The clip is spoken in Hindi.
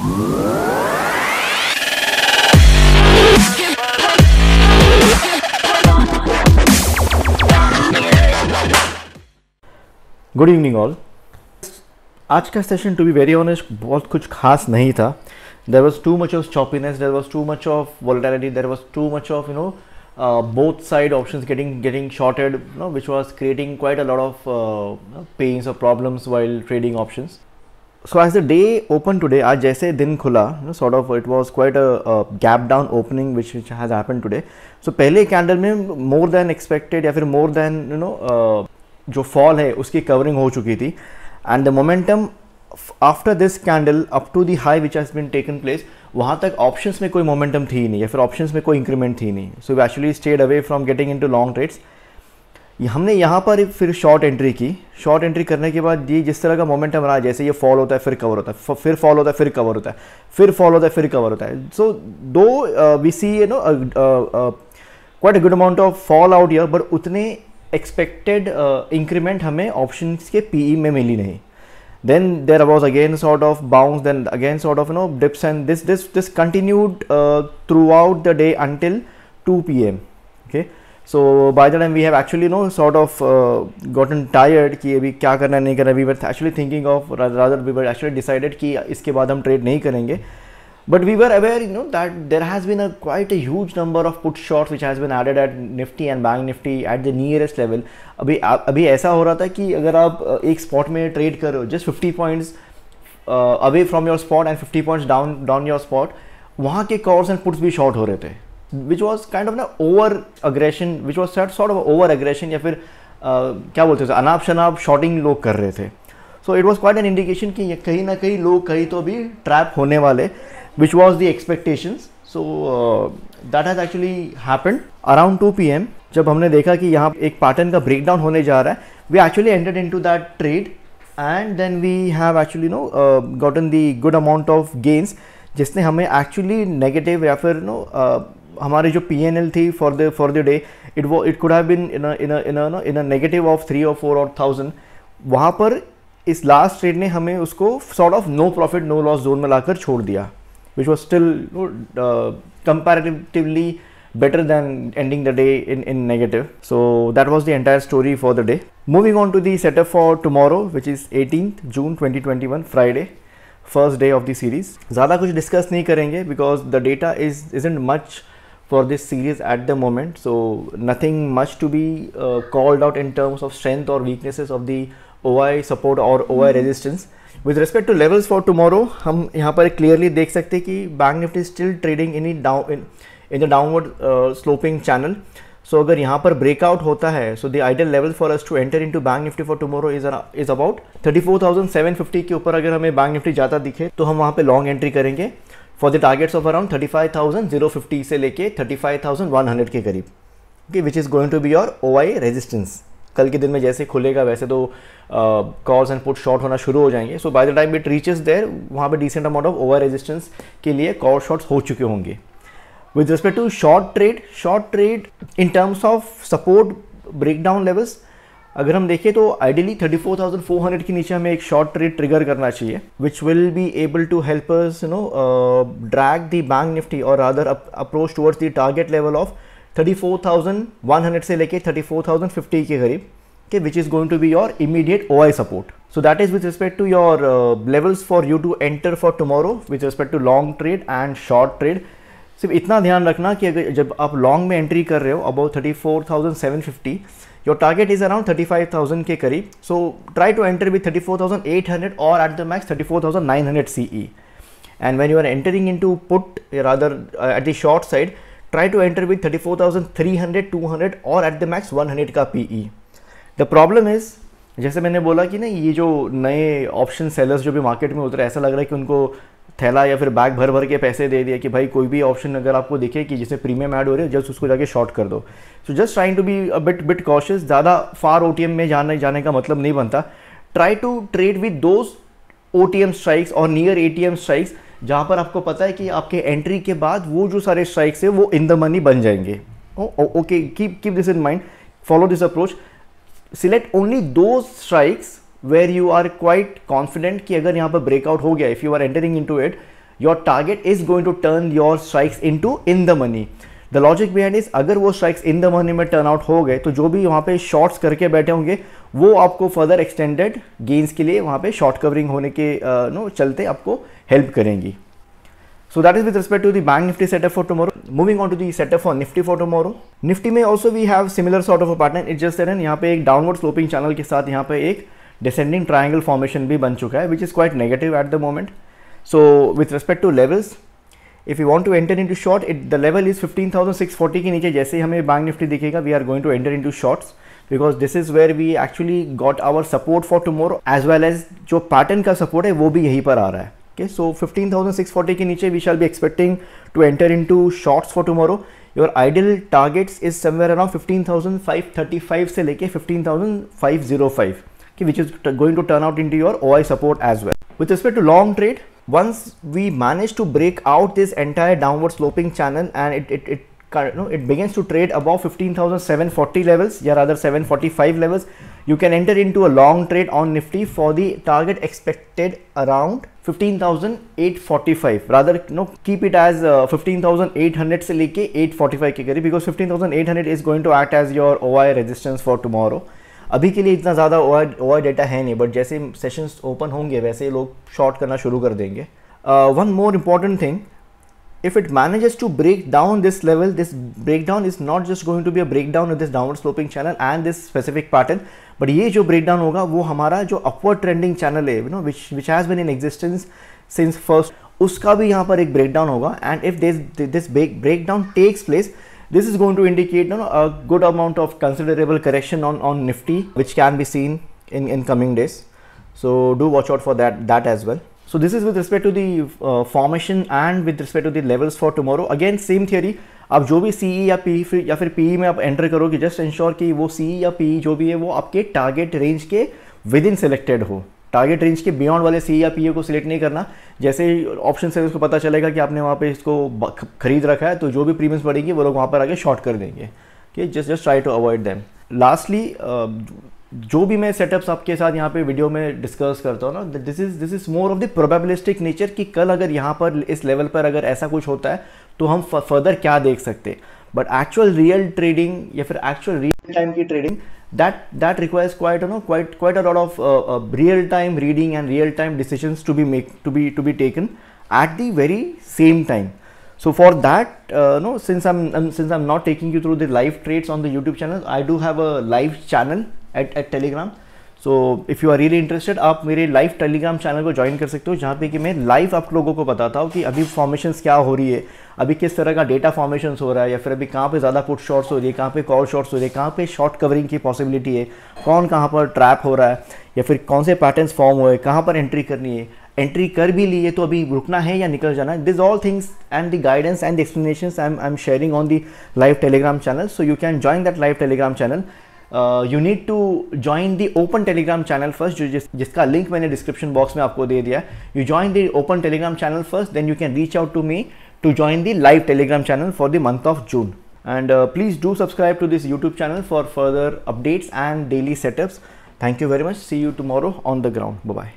Good evening all. आज का session to be very honest बहुत कुछ खास नहीं था। There was too much of choppiness, there was too much of volatility, there was too much of both side options getting shorted, which was creating quite a lot of pains or problems while trading options. So as the day opened today, आज जैसे दिन खुला, sort of it was quite a gap down opening which has happened today. So पहले कैंडल में more than expected या फिर more than जो फॉल है उसकी कवरिंग हो चुकी थी, and the momentum after this candle up to the high which has been taken place, वहाँ तक ऑप्शंस में कोई मोमेंटम थी नहीं या फिर ऑप्शंस में कोई इंक्रीमेंट थी नहीं। So we actually stayed away from getting into long trades. हमने यहाँ पर फिर शॉर्ट एंट्री की। शॉर्ट एंट्री करने के बाद ये जिस तरह का मोमेंटम रहा, जैसे ये फॉल होता है फिर कवर होता है, फिर फॉल होता है फिर कवर होता है, फिर फॉल होता है फिर कवर होता है। So though we see quite a good amount of fall out here, but उतने एक्सपेक्टेड इंक्रीमेंट हमें ऑप्शंस के पीई में मिली नहीं। Then there was again sort of bounce, then again sort of dips, and this continued throughout the day until 2 p.m. Okay, so by the time we have actually sort of gotten tired कि अभी क्या करना नहीं करना, we were actually thinking of, rather we were actually decided कि इसके बाद हम ट्रेड नहीं करेंगे, but we were aware that there has been quite a huge number of put shorts which has been added at Nifty and Bank Nifty at the nearest level. अभी ऐसा हो रहा था कि अगर आप एक स्पॉट में ट्रेड कर रहे हो just 50 points away from your spot and 50 points down your spot, वहाँ के कॉल्स एंड पुट्स भी शॉर्ट हो रहे थे, which was kind of over aggression, which was sort of over aggression, या फिर क्या बोलते थे, अनाप शनाप शॉर्टिंग लोग कर रहे थे। So it was quite an indication कि कहीं ना कहीं लोग कहीं तो अभी ट्रैप होने वाले, which was the expectations. So that has actually happened around 2 p.m. जब हमने देखा कि यहाँ एक पैटर्न का ब्रेकडाउन होने जा रहा है, we actually entered into that trade and then we have actually gotten the good amount of gains, जिसने हमें actually negative या फिर हमारी जो PNL थी for the day, it could have been in a negative of 3 or 4 or thousand। वहाँ पर इस लास्ट ट्रेड ने हमें उसको sort of no profit no loss zone में लाकर छोड़ दिया, which was still comparatively better than ending the day in negative. So that was the entire story for the day. Moving on to the setup for tomorrow, which is 18th June 2021, Friday, first day of the series. ज़्यादा कुछ डिस्कस नहीं करेंगे because the data isn't much for this series at the moment, so nothing much to be called out in terms of strength or weaknesses of the OI support or OI resistance. With respect to levels for tomorrow, हम यहाँ पर क्लियरली देख सकते हैं कि Bank Nifty still trading in the downward sloping channel. So अगर यहाँ पर ब्रेकआउट होता है, so the ideal level for us to enter into Bank Nifty for tomorrow is about 34,750 के ऊपर। अगर हमें बैंक निफ्टी जाता दिखे तो हम वहाँ पे लॉन्ग एंट्री करेंगे for the targets of around 35,050 से लेके 35,100 के करीब, okay, which is going to be your OI resistance. कल के दिन में जैसे खुलेगा वैसे तो कॉल्स एंड पुट शॉर्ट होना शुरू हो जाएंगे। So by the time it reaches there, वहाँ पे decent amount of over resistance के लिए कॉल शॉर्ट्स हो चुके होंगे। With respect to short trade in terms of support breakdown levels, अगर हम देखें तो आइडियली 34,400 के नीचे हमें एक शॉर्ट ट्रेड ट्रिगर करना चाहिए, which will be able to help us drag the Bank Nifty और other approach towards the target level of 34,100 से लेके 34,050 के करीब, okay, which is going to be your immediate OI support. So that is with respect to your levels for you to enter for tomorrow with respect to long trade and short trade. सिर्फ इतना ध्यान रखना कि अगर जब आप लॉन्ग में एंट्री कर रहे हो about 34,750, your target is around 35,000 के करीब। So try to enter with 34,800 और at the max 34,900 CE। And when you are entering into put rather at the short side, try to enter with 34,300, 200 और at the max 100 का PE। The problem is, जैसे मैंने बोला कि ना ये जो नए ऑप्शन सेलर्स जो भी मार्केट में उतरे, ऐसा लग रहा है कि उनको थैला या फिर बैग भर भर के पैसे दे दिया कि भाई कोई भी ऑप्शन अगर आपको दिखे कि जिसमें प्रीमियम ऐड हो रही है जस्ट उसको जाके शॉर्ट कर दो। So just trying to be a bit cautious. ज़्यादा फार OTM में जाने का मतलब नहीं बनता। Try to trade with those OTM strikes और नियर ATM स्ट्राइक्स जहाँ पर आपको पता है कि आपके एंट्री के बाद वो जो सारे स्ट्राइक्स है वो इन द मनी बन जाएंगे। Okay, keep this in mind, follow this approach. Select only दो strikes where you are quite confident कि अगर यहाँ पर ब्रेकआउट हो गया, if you are entering into it, your target is going to turn your strikes into in the money. The logic behind is, अगर वो स्ट्राइक्स इन द मनी में टर्न आउट हो गए तो जो भी वहाँ पे शॉर्ट्स करके बैठे होंगे वो आपको फर्दर एक्सटेंडेड गेन्स के लिए वहाँ पे शॉर्ट कवरिंग होने के चलते आपको हेल्प करेंगी। So that is with respect to the Bank Nifty setup for tomorrow. Moving on to the setup for Nifty for tomorrow. Nifty में also we have similar sort of a pattern. It's just that यहाँ पे एक downward sloping channel के साथ यहाँ पे एक descending triangle formation भी बन चुका है, which is quite negative at the moment. So with respect to levels, if you want to enter into short, the level is 15,640 के नीचे जैसे ही हमें Bank Nifty दिखेगा, we are going to enter into shorts because this is where we actually got our support for tomorrow as well as जो pattern का support है वो भी यहीं पर आ रहा है। Okay, so 15,640 के नीचे we shall be expecting to enter into shorts for tomorrow. Your ideal targets is somewhere around 15,535 से लेके 15,505, okay, which is going to turn out into your OI support as well. With respect to long trade, once we manage to break out this entire downward sloping channel and it begins to trade above 15,740 levels, or rather 745 levels, you can enter into a long trade on Nifty for the target expected around 15,845. Rather keep it as 15,800 से लेके 845 के करीब, because 15,800 is going to act as your OI resistance for tomorrow. अभी के लिए इतना ज़्यादा OI डेटा है नहीं, बट जैसे सेशंस ओपन होंगे वैसे लोग शॉर्ट करना शुरू कर देंगे। One more important thing, if it manages to break down this level, this breakdown is not just going to be a breakdown of this downward sloping channel and this specific pattern, but ये जो breakdown होगा वो हमारा जो upward trending channel है, which has been in existence since first, उसका भी यहाँ पर एक breakdown होगा। and if this breakdown takes place, this is going to indicate a good amount of considerable correction on Nifty, which can be seen in coming days. So do watch out for that as well. So this is with respect to the formation and with respect to the levels for tomorrow. Again same theory, आप जो भी CE या PE या फिर PE में आप एंटर करोगे, जस्ट इंश्योर कि वो CE या PE जो भी है वो आपके टारगेट रेंज के विद इन सिलेक्टेड हो। टारगेट रेंज के बियॉन्ड वाले CE या PE को सिलेक्ट नहीं करना। जैसे ऑप्शन से उसको पता चलेगा कि आपने वहाँ पे इसको खरीद रखा है, तो जो भी प्रीमियम्स बढ़ेगी वो लोग वहाँ पर आगे शॉर्ट कर देंगे। कि just try to avoid them. Lastly जो भी मैं सेटअप्स आपके साथ यहाँ पे वीडियो में डिस्कस करता हूँ ना, this is more of the probabilistic nature कि कल अगर यहाँ पर इस लेवल पर अगर ऐसा कुछ होता है तो हम फर्दर क्या देख सकते हैं। बट एक्चुअल रियल ट्रेडिंग या फिर एक्चुअल रियल टाइम की trading, that requires quite a lot of real time reading and real time decisions to be taken at the very same time. So for that, since I'm not taking you through the live trades on the YouTube channel, I do have a live channel at Telegram. So if you are really interested, आप मेरे लाइव टेलीग्राम चैनल को ज्वाइन कर सकते हो, जहाँ पे कि मैं लाइव आप लोगों को बताता हूँ कि अभी फॉर्मेशंस क्या हो रही है, अभी किस तरह का डेटा फॉर्मेशंस हो रहा है, या फिर अभी कहाँ पे ज़्यादा पुट शॉर्ट्स हो रही है, कहाँ पे कॉल शॉर्ट्स हो रही है, कहाँ पे शॉर्ट कवरिंग की पॉसिबिलिटी है, कौन कहाँ पर ट्रैप हो रहा है, या फिर कौन से पैटर्न्स फॉर्म हुए, कहाँ पर एंट्री करनी है, एंट्री कर भी ली है तो अभी रुकना है या निकल जाना है। This all things and the guidance and the explanations I am sharing on the live Telegram channel, so you can join that live Telegram channel. You need to join the open telegram channel first, जिसका लिंक मैंने डिस्क्रिप्शन बॉक्स में आपको दे दिया। You join the open telegram channel first, then you can reach out to me to join the live telegram channel for the month of June. And please do subscribe to this YouTube channel for further updates and daily setups. Thank you very much. See you tomorrow on the ground. Bye bye.